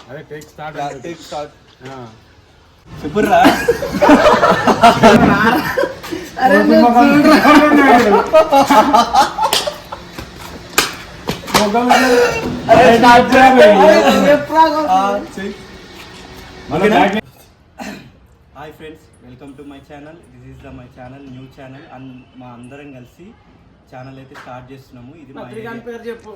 అదే take start చెప్పుర్రా. Hi friends, welcome to my channel. This is the my channel, new channel. మా అందరం కలిసి ఛానల్ అయితే స్టార్ట్ చేస్తున్నాము. ఇది మా పేరు చెప్పు.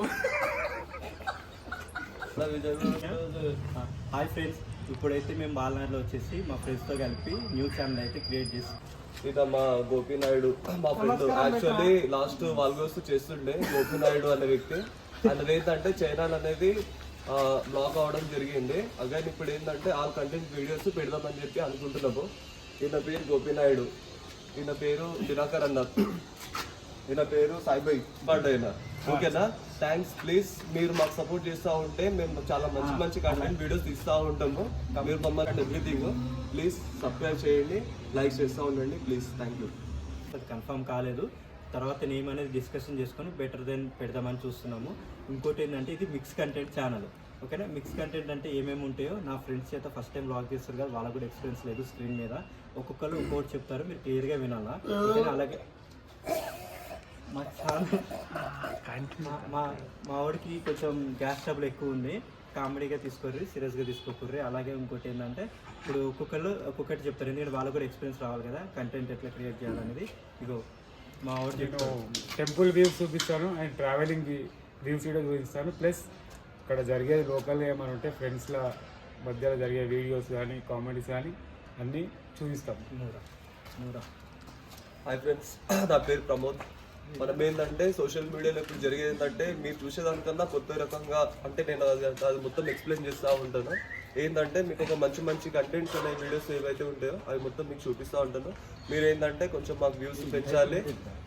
హాయ్ ఫ్రెండ్స్, ఇప్పుడైతే మేము బాలనాడులో వచ్చేసి మా ఫ్రెండ్స్తో కలిపి న్యూ ఛానల్ అయితే క్రియేట్ చేస్తాం. ఇక మా గోపి నాయుడు మా ఫ్రెండ్ యాక్చువల్లీ లాస్ట్ వాల్గోస్ చేస్తుండే. గోపి నాయుడు అనే వ్యక్తి అన్నది ఏంటంటే చైనాల్ అనేది బ్లాక్ అవడం జరిగింది. అగైన్ ఇప్పుడు ఏంటంటే ఆల్ కంటెంట్ వీడియోస్ పెడదామని చెప్పి అనుకుంటున్నాము. ఈయన పేరు గోపి నాయుడు, ఈయన పేరు దినాకర్ అన్న, ఈయన పేరు సాయిబాయ్ బర్డ్ అయినా. ఓకేనా, థ్యాంక్స్. ప్లీజ్ మీరు మాకు సపోర్ట్ చేస్తూ ఉంటే మేము చాలా మంచి మంచి కంటెంట్ వీడియోస్ తీస్తూ ఉంటాము. మీరు మమ్మల్ని ఎవ్రీథింగ్ ప్లీజ్ సబ్స్క్రైబ్ చేయండి, లైక్ చేస్తూ ఉండండి ప్లీజ్. Thank you. అది కన్ఫర్మ్ కాలేదు, తర్వాత నేమ్ అనేది డిస్కషన్ చేసుకొని బెటర్ దెన్ పెడదామని చూస్తున్నాము. ఇంకోటి ఏంటంటే ఇది మిక్స్ కంటెంట్ ఛానల్. ఓకేనా, మిక్స్ కంటెంట్ అంటే ఏమేమి ఉంటాయో నా ఫ్రెండ్స్ చేత ఫస్ట్ టైం బ్లాగ్ చేస్తారు కదా, వాళ్ళకు కూడా ఎక్స్పీరియన్స్ లేదు స్క్రీన్ మీద. ఒక్కొక్కరు ఒక్కొక్కటి చెప్తారు, మీరు క్లియర్గా వినాలా. ఓకేనా, అలాగే మా ఛానల్ మా వాడికి కొంచెం గ్యాస్ ట్రబుల్ ఎక్కువ ఉంది. కామెడీగా తీసుకోర్రి, సీరియస్గా తీసుకోకూర్రి. అలాగే ఇంకోటి ఏంటంటే ఇప్పుడు ఒక్కొక్కటి చెప్తారు, ఎందుకంటే వాళ్ళకు కూడా ఎక్స్పీరియన్స్ రావాలి కదా, కంటెంట్ ఎట్లా క్రియేట్ చేయాలనేది. ఇగో మా వాడు టెంపుల్ వ్యూస్ చూపిస్తాను అండ్ ట్రావెలింగ్ వ్యూస్ కూడా చూపిస్తాను. ప్లస్ ఇక్కడ జరిగేది లోకల్గా ఏమైనా ఉంటే ఫ్రెండ్స్ల మధ్యలో జరిగే వీడియోస్ కానీ కామెడీస్ కానీ అన్నీ చూపిస్తాం. నూరా. హాయ్ ఫ్రెండ్స్, నా పేరు ప్రమోద్. మనం ఏంటంటే సోషల్ మీడియాలో ఇప్పుడు జరిగేది ఏంటంటే మీరు చూసేదానికన్నా కొత్త రకంగా అంటే నేను అది మొత్తం ఎక్స్ప్లెయిన్ చేస్తూ ఉంటాను. ఏంటంటే మీకు ఒక మంచి మంచి కంటెంట్స్ అనే వీడియోస్ ఏవైతే ఉంటాయో అవి మొత్తం మీకు చూపిస్తూ ఉంటాను. మీరు ఏంటంటే కొంచెం మాకు వ్యూస్ పెంచాలి,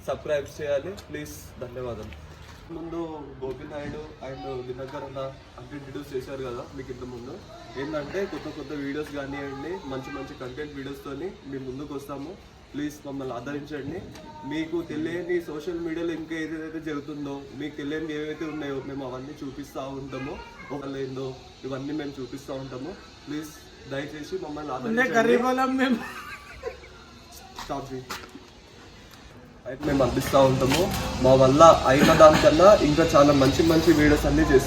సబ్స్క్రైబ్ చేయాలి ప్లీజ్. ధన్యవాదాలు. ముందు గోపి నాయుడు అండ్ దినకర్ అన్న కంటెంట్ వీడియోస్ చేశారు కదా మీకు ఇంత ముందు. ఏంటంటే కొత్త కొత్త వీడియోస్ కానివ్వండి, మంచి మంచి కంటెంట్ వీడియోస్తోని మేము ముందుకు వస్తాము. ప్లీజ్ మమ్మల్ని ఆదరించండి. మీకు తెలియని సోషల్ మీడియాలో ఇంకా ఏదైతే జరుగుతుందో, మీకు తెలియని ఏవైతే ఉన్నాయో మేము అవన్నీ చూపిస్తూ ఉంటాము. ఒకళ్ళు ఏందో ఇవన్నీ మేము చూపిస్తూ ఉంటాము. ప్లీజ్ దయచేసి మమ్మల్ని ఆదరించండి. అయితే మేము అందిస్తూ ఉంటాము. మా వల్ల అయిన దానికన్నా ఇంకా చాలా మంచి మంచి వీడియోస్ అన్నీ చేస్తాం.